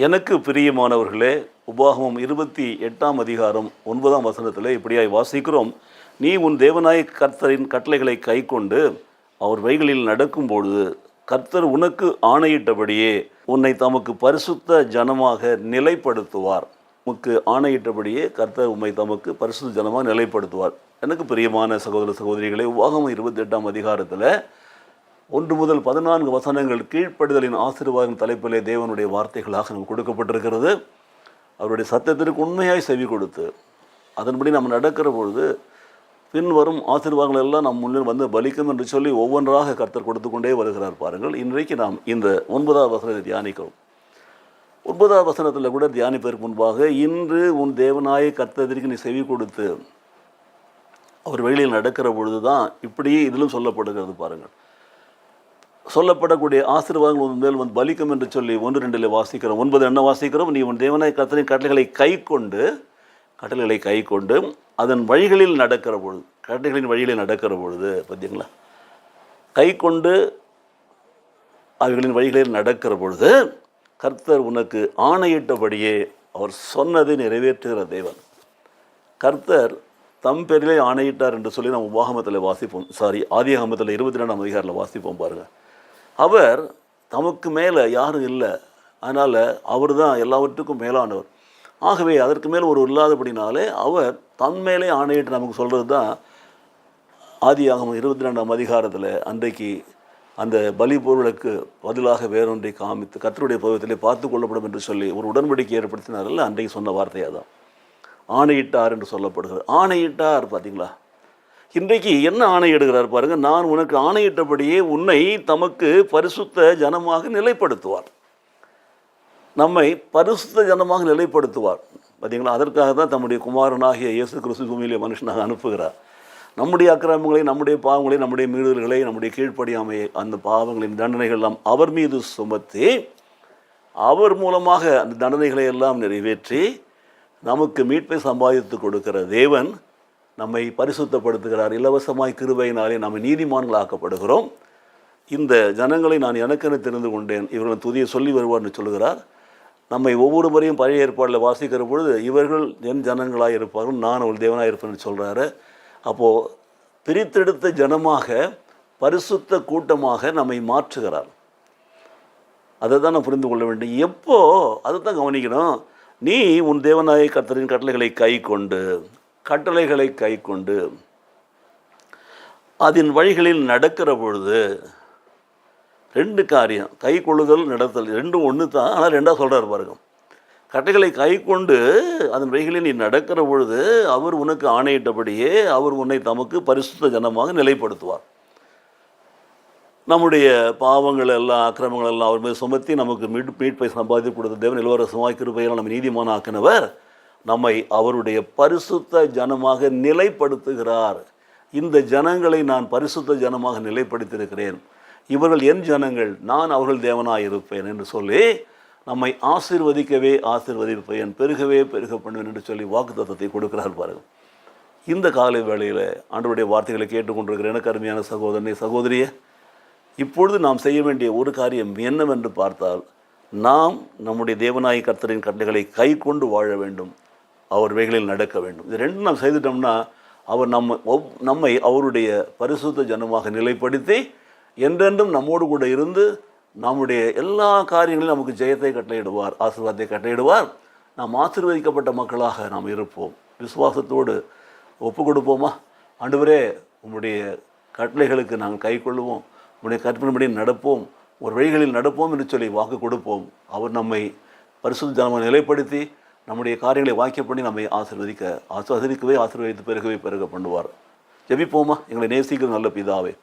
எனக்கு பிரியமானவர்களே, உபாகமம் 28ஆம் அதிகாரம் 9ஆம் வசனத்தில் இப்படியாய் வாசிக்கிறோம். நீ உன் தேவனாய கர்த்தரின் கட்டளைகளை கைக்கொண்டு அவர் வழிகளில் நடக்கும்பொழுது கர்த்தர் உனக்கு ஆணையிட்டபடியே உன்னை தமக்கு பரிசுத்த ஜனமாக நிலைப்படுத்துவார். உமக்கு ஆணையிட்டபடியே கர்த்தர் உம்மை தமக்கு பரிசுத்த ஜனமாக நிலைப்படுத்துவார். எனக்கு பிரியமான சகோதர சகோதரிகளே, உபாகமம் 28ஆம் அதிகாரத்தில் 1 முதல் 14 வசனங்கள் கீழ்ப்படுதலின் ஆசீர்வாதம் தலைப்பிலே தேவனுடைய வார்த்தைகளாக நமக்கு கொடுக்கப்பட்டிருக்கிறது. அவருடைய சத்தத்திற்கு உண்மையாய் செவி கொடுத்து அதன்படி நம்ம நடக்கிற பொழுது பின்வரும் ஆசீர்வாதங்கள் எல்லாம் நம் முன்னே வந்து பலிக்கும் என்று சொல்லி ஒவ்வொன்றாக கர்த்தர் கொடுத்து கொண்டே வருகிறார். பாருங்கள், இன்றைக்கு நாம் இந்த 9ஆவது வசனத்தை தியானிக்கிறோம். 9ஆவது வசனத்தில் கூட தியானிப்பதற்கு முன்பாக, இன்று உன் தேவனாய கர்த்தருக்கு நீ செவி கொடுத்து அவர் வழியில் நடக்கிற பொழுது தான் இப்படியே இதிலும் சொல்லப்படுகிறது. பாருங்கள், சொல்லப்படக்கூடிய ஆசீர்வாதங்கள் உன் மேல் வந்து பலிக்கும் என்று சொல்லி 1-2 வாசிக்கிறோம். 9 என்ன வாசிக்கிறோம்? நீ உன் தேவனாய கர்த்தரின் கட்டளைகளை கை கொண்டு அதன் வழிகளில் நடக்கிற பொழுது, கட்டளைகளின் வழிகளில் நடக்கிற பொழுது, பார்த்தீங்களா, கை கொண்டு அவைகளின் வழிகளில் நடக்கிற பொழுது கர்த்தர் உனக்கு ஆணையிட்டபடியே அவர் சொன்னதை நிறைவேற்றுகிற தேவன். கர்த்தர் தம் பேரிலே ஆணையிட்டார் என்று சொல்லி நம்ம உபாகமத்தில் வாசிப்போம். ஆதியாகமத்தில் 22ஆம் அதிகாரத்தில் வாசிப்போம். பாருங்கள், அவர் தமக்கு மேலே யாரும் இல்லை, அதனால் அவர் தான் எல்லாவற்றுக்கும் மேலானவர். ஆகவே அதற்கு மேலே ஒரு இல்லாதபடினாலே அவர் தன் மேலே ஆணையிட்டு நமக்கு சொல்கிறது தான் ஆதியாகமம் 22ஆம் அதிகாரத்தில் அன்றைக்கு அந்த பலி பொருளுக்கு பதிலாக வேறொன்றை காமித்து கர்த்தருடைய பருவத்திலே பார்த்து கொள்ளப்படும் என்று சொல்லி ஒரு உடன்படிக்கை ஏற்படுத்தினார்கள். அன்றைக்கு சொன்ன வார்த்தையாக தான் ஆணையிட்டார் என்று சொல்லப்படுகிறது. ஆணையிட்டார், பார்த்தீங்களா. இன்றைக்கு என்ன ஆணையிடுகிறார் பாருங்கள், நான் உனக்கு ஆணையிட்டபடியே உன்னை தமக்கு பரிசுத்த ஜனமாக நிலைப்படுத்துவார். நம்மை பரிசுத்த ஜனமாக நிலைப்படுத்துவார். பார்த்தீங்களா, அதற்காக தான் தம்முடைய குமாரனாகிய இயேசு கிறிஸ்து பூமியிலே மனுஷனாக அனுப்புகிறார். நம்முடைய அக்கிரமங்களை, நம்முடைய பாவங்களை, நம்முடைய மீறுதல்களை, நம்முடைய கீழ்ப்படியாமையை, அந்த பாவங்களின் தண்டனைகள் எல்லாம் அவர் மீது சுமத்தி அவர் மூலமாக அந்த தண்டனைகளை எல்லாம் நிறைவேற்றி நமக்கு மீட்பை சம்பாதித்து கொடுக்கிற தேவன் நம்மை பரிசுத்தப்படுத்துகிறார். இலவசமாய் கிருபையினாலே நம்ம நீதிமான்களாக்கப்படுகிறோம். இந்த ஜனங்களை நான் எனக்கென தெரிந்து கொண்டேன், இவர்கள் துதியை சொல்லி வருவார்னு சொல்லுகிறார். நம்மை ஒவ்வொரு முறையும் பழைய ஏற்பாடில் வாசிக்கிற பொழுது இவர்கள் என் ஜனங்களாக இருப்பார்கள், நான் அவள் தேவனாக இருப்பேன்னு சொல்கிறாரு. அப்போது பிரித்தெடுத்த ஜனமாக, பரிசுத்த கூட்டமாக நம்மை மாற்றுகிறார். அதை தான் நான் புரிந்து கொள்ள வேண்டும். எப்போ அதை தான் கவனிக்கணும். நீ உன் தேவனாய கர்த்தரின் கட்டளைகளை கை கொண்டு அதன் வழிகளில் நடக்கிற பொழுது, 2 காரியம், கை கொள்ளுதல், நடத்தல், 2 ஒன்று தான். ஆனால் 2ஆக சொல்கிறார் பாருங்க. கட்டளைகளை கை கொண்டு அதன் வழிகளில் நீ நடக்கிற பொழுது அவர் உனக்கு ஆணையிட்டபடியே அவர் உன்னை தமக்கு பரிசுத்த ஜனமாக நிலைப்படுத்துவார். நம்முடைய பாவங்கள் எல்லாம், அக்கிரமங்கள் எல்லாம் அவர் மீது சுமத்தி நமக்கு மீட்பை சம்பாதித்து கொடுத்த தேவன் இலவசமாய் கிருபையால் நம்ம நீதிமானாக்கினவர் நம்மை அவருடைய பரிசுத்த ஜனமாக நிலைப்படுத்துகிறார். இந்த ஜனங்களை நான் பரிசுத்த ஜனமாக நிலைப்படுத்தியிருக்கிறேன், இவர்கள் என் ஜனங்கள், நான் அவர்கள் தேவனாக இருப்பேன் என்று சொல்லி நம்மை ஆசீர்வதிப்பேன், பெருகவே பெருக பண்ணுவேன் என்று சொல்லி வாக்குத்தத்தத்தை கொடுக்கிறார். பாருங்கள், இந்த காலை வேளையில் ஆண்டவருடைய வார்த்தைகளை கேட்டுக்கொண்டிருக்கிற எனக்கு அருமையான சகோதரனே, சகோதரியே, இப்பொழுது நாம் செய்ய வேண்டிய ஒரு காரியம் என்னவென்று பார்த்தால், நாம் நம்முடைய தேவனாய கர்த்தரின் கட்டளைகளை கை கொண்டு வாழ வேண்டும், அவர் வழிகளில் நடக்க வேண்டும். இது 2 நாம் செய்துட்டோம்னா அவர் நம்மை அவருடைய பரிசுத்த ஜனமாக நிலைப்படுத்தி என்றென்றும் நம்மோடு கூட இருந்து நம்முடைய எல்லா காரியங்களிலும் நமக்கு ஜெயத்தை கட்டளையிடுவார், ஆசீர்வாதத்தை கட்டளையிடுவார். நாம் ஆசீர்வதிக்கப்பட்ட மக்களாக நாம் இருப்போம். விசுவாசத்தோடு ஒப்பு கொடுப்போமா? ஆண்டவரே, உம்முடைய கட்டளைகளுக்கு நாங்கள் கை கொள்ளுவோம், உம்முடைய கற்பனைப்படி நடப்போம், ஒரு வழிகளில் நடப்போம் என்று சொல்லி வாக்கு கொடுப்போம். அவர் நம்மை பரிசுத்த ஜனமாக நிலைப்படுத்தி நம்முடைய காரியங்களை வாக்கிய பண்ணி நம்மை ஆசீர்வதித்து பெருக பண்ணுவார். ஜெபிப்போமா? எங்களை நேசிக்கிற நல்ல பிதாவே,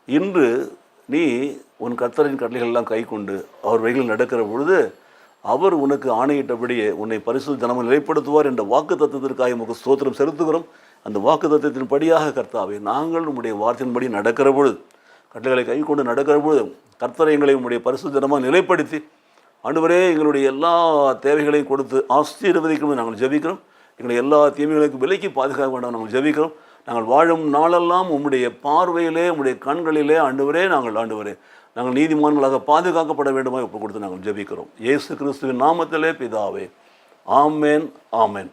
இன்று நீ உன் கர்த்தரின் கட்டளைகள் எல்லாம் கை கொண்டு அவர் வழிகளில் நடக்கிற பொழுது அவர் உனக்கு ஆணையிட்டபடியே உன்னை பரிசுத்த ஜனமாக நிலைப்படுத்துவார் என்ற வாக்கு தத்துவத்திற்காக உமக்கு ஸ்தோத்திரம் செலுத்துகிறோம். அந்த வாக்கு தத்துவத்தின் படியாக கர்த்தாவே, நாங்கள் உம்முடைய வார்த்தையின்படி நடக்கிற பொழுது, கட்டளைகளை கை கொண்டு நடக்கிற பொழுது கர்த்தரை எங்களை உம்முடைய பரிசுத்த ஜனமாக நிலைப்படுத்தி ஆண்டவரே எங்களுடைய எல்லா தேவைகளையும் கொடுத்து ஆசீர்வதிக்கணும் நாங்கள் ஜெபிக்கிறோம். எங்களை எல்லா தீமைகளுக்கும் விலைக்கு பாதுகாக்க வேண்டாம் நாங்கள் ஜெபிக்கிறோம். நாங்கள் வாழும் நாளெல்லாம் உம்முடைய பார்வையிலே, உம்முடைய கண்களிலே ஆண்டவரே நாங்கள் நீதிமான்களாக பாதுகாக்கப்பட வேண்டுமா ஒப்பு கொடுத்து நாங்கள் ஜெபிக்கிறோம். இயேசு கிறிஸ்துவின் நாமத்திலே பிதாவே, ஆமென், ஆமென்.